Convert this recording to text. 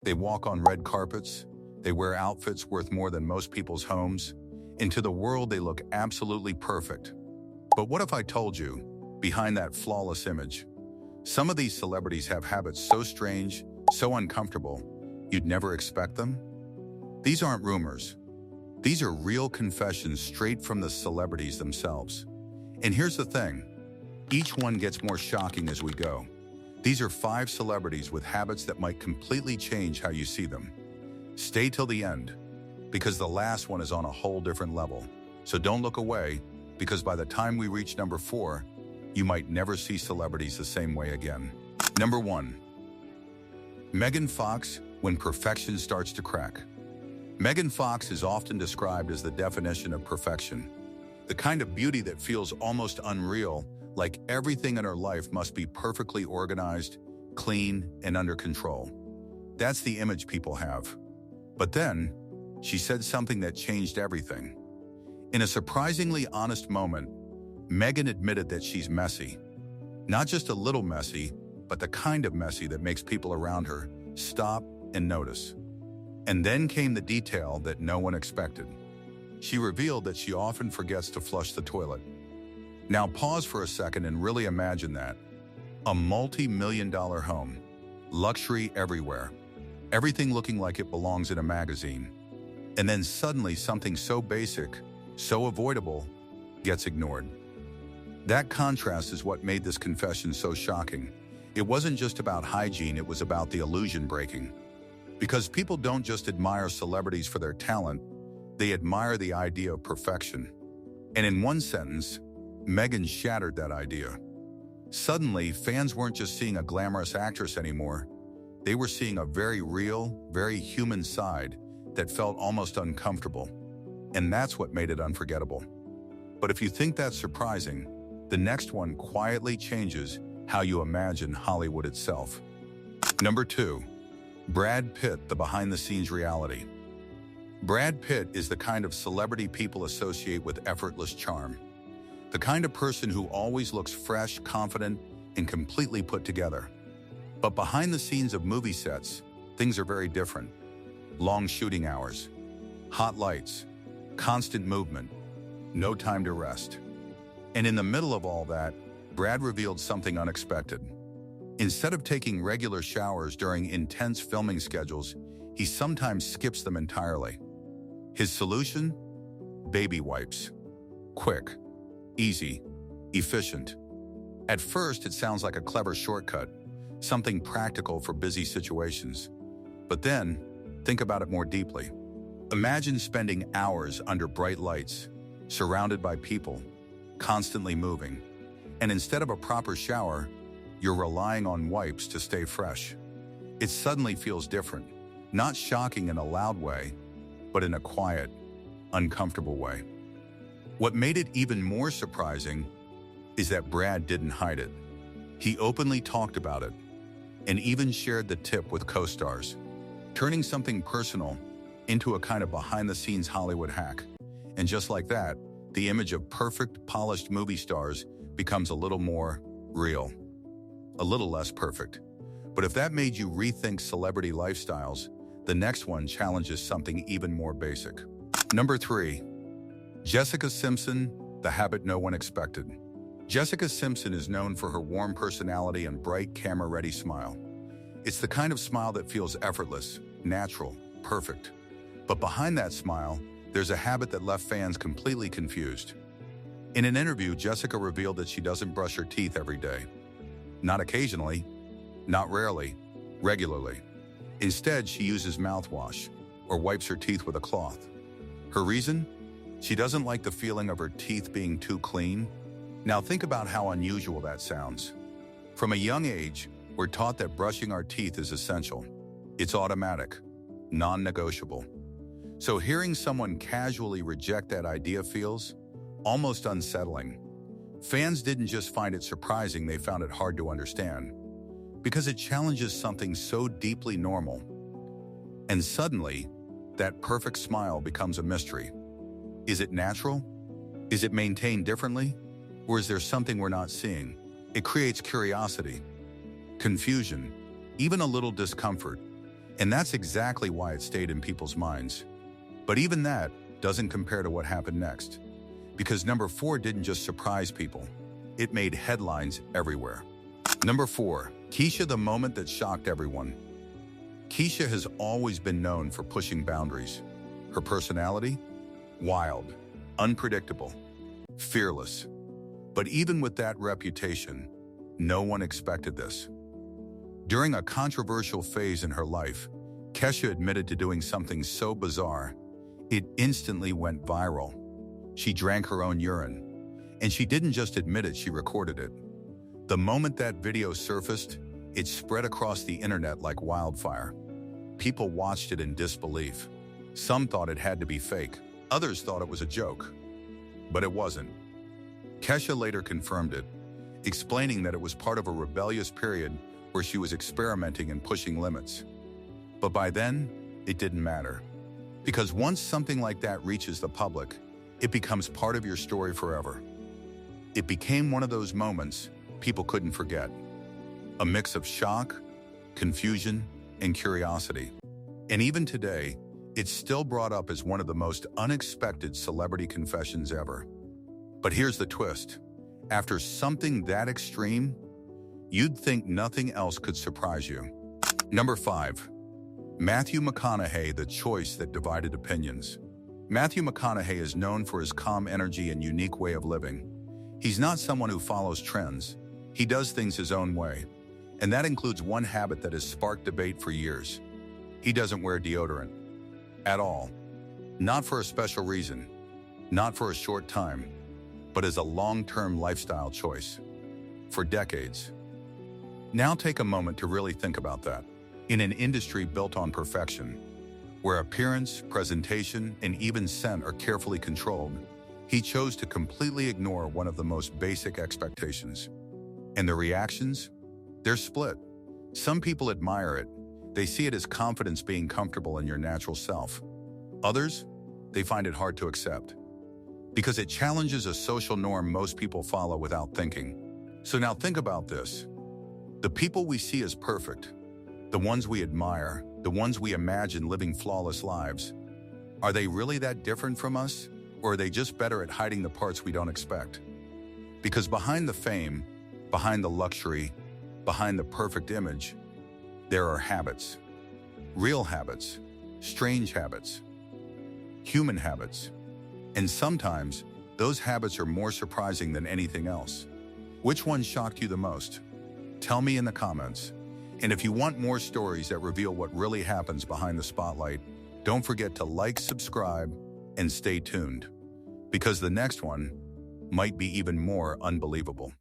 They walk on red carpets. They wear outfits worth more than most people's homes. Into the world, they look absolutely perfect. But what if I told you, behind that flawless image, some of these celebrities have habits so strange, so uncomfortable, you'd never expect them? These aren't rumors. These are real confessions straight from the celebrities themselves. And here's the thing, each one gets more shocking as we go. These are 5 celebrities with habits that might completely change how you see them. Stay till the end, because the last one is on a whole different level. So don't look away, because by the time we reach number 4, you might never see celebrities the same way again. Number 1. Megan Fox, when perfection starts to crack. Megan Fox is often described as the definition of perfection. The kind of beauty that feels almost unreal, like everything in her life must be perfectly organized, clean, and under control. That's the image people have. But then, she said something that changed everything. In a surprisingly honest moment, Megan admitted that she's messy. Not just a little messy, but the kind of messy that makes people around her stop and notice. And then came the detail that no one expected. She revealed that she often forgets to flush the toilet. Now pause for a second and really imagine that. A multi-million-dollar home, luxury everywhere, everything looking like it belongs in a magazine. And then suddenly something so basic, so avoidable, gets ignored. That contrast is what made this confession so shocking. It wasn't just about hygiene, it was about the illusion breaking. Because people don't just admire celebrities for their talent, they admire the idea of perfection. And in one sentence, Megan shattered that idea. Suddenly, fans weren't just seeing a glamorous actress anymore. They were seeing a very real, very human side that felt almost uncomfortable. And that's what made it unforgettable. But if you think that's surprising, the next one quietly changes how you imagine Hollywood itself. Number 2. Brad Pitt, the behind-the-scenes reality. Brad Pitt is the kind of celebrity people associate with effortless charm. The kind of person who always looks fresh, confident, and completely put together. But behind the scenes of movie sets, things are very different. Long shooting hours, hot lights, constant movement, no time to rest. And in the middle of all that, Brad revealed something unexpected. Instead of taking regular showers during intense filming schedules, he sometimes skips them entirely. His solution? Baby wipes. Quick, easy, efficient. At first, it sounds like a clever shortcut, something practical for busy situations. But then, think about it more deeply. Imagine spending hours under bright lights, surrounded by people, constantly moving. And instead of a proper shower, you're relying on wipes to stay fresh. It suddenly feels different, not shocking in a loud way, but in a quiet, uncomfortable way. What made it even more surprising is that Brad didn't hide it. He openly talked about it and even shared the tip with co-stars, turning something personal into a kind of behind-the-scenes Hollywood hack. And just like that, the image of perfect, polished movie stars becomes a little more real, a little less perfect. But if that made you rethink celebrity lifestyles, the next one challenges something even more basic. Number 3. Jessica Simpson, the habit no one expected. Jessica Simpson is known for her warm personality and bright, camera-ready smile. It's the kind of smile that feels effortless, natural, perfect. But behind that smile, there's a habit that left fans completely confused. In an interview, Jessica revealed that she doesn't brush her teeth every day. Not occasionally, not rarely, regularly. Instead, she uses mouthwash or wipes her teeth with a cloth. Her reason? She doesn't like the feeling of her teeth being too clean. Now think about how unusual that sounds. From a young age, we're taught that brushing our teeth is essential. It's automatic, non-negotiable. So hearing someone casually reject that idea feels almost unsettling. Fans didn't just find it surprising, they found it hard to understand. Because it challenges something so deeply normal. And suddenly, that perfect smile becomes a mystery. Is it natural? Is it maintained differently? Or is there something we're not seeing? It creates curiosity, confusion, even a little discomfort. And that's exactly why it stayed in people's minds. But even that doesn't compare to what happened next. Because number 4 didn't just surprise people. It made headlines everywhere. Number 4, Keisha, the moment that shocked everyone. Keisha has always been known for pushing boundaries. Her personality? Wild, unpredictable, fearless. But even with that reputation, no one expected this. During a controversial phase in her life, Kesha admitted to doing something so bizarre, it instantly went viral. She drank her own urine. And she didn't just admit it, she recorded it. The moment that video surfaced, it spread across the internet like wildfire. People watched it in disbelief. Some thought it had to be fake. Others thought it was a joke. But it wasn't. Kesha later confirmed it, explaining that it was part of a rebellious period where she was experimenting and pushing limits. But by then, it didn't matter. Because once something like that reaches the public, it becomes part of your story forever. It became one of those moments people couldn't forget. A mix of shock, confusion, and curiosity. And even today, it's still brought up as one of the most unexpected celebrity confessions ever. But here's the twist. After something that extreme, you'd think nothing else could surprise you. Number 5. Matthew McConaughey, the choice that divided opinions. Matthew McConaughey is known for his calm energy and unique way of living. He's not someone who follows trends. He does things his own way. And that includes one habit that has sparked debate for years. He doesn't wear deodorant. At all. Not for a special reason. Not for a short time. But as a long-term lifestyle choice. For decades. Now take a moment to really think about that. In an industry built on perfection, where appearance, presentation, and even scent are carefully controlled, he chose to completely ignore one of the most basic expectations. And the reactions? They're split. Some people admire it. They see it as confidence being comfortable in your natural self. Others, they find it hard to accept. Because it challenges a social norm most people follow without thinking. So now think about this. The people we see as perfect, the ones we admire, the ones we imagine living flawless lives, are they really that different from us? Or are they just better at hiding the parts we don't expect? Because behind the fame, behind the luxury, behind the perfect image, there are habits. Real habits, strange habits, human habits. And sometimes, those habits are more surprising than anything else. Which one shocked you the most? Tell me in the comments. And if you want more stories that reveal what really happens behind the spotlight, don't forget to like, subscribe, and stay tuned. Because the next one might be even more unbelievable.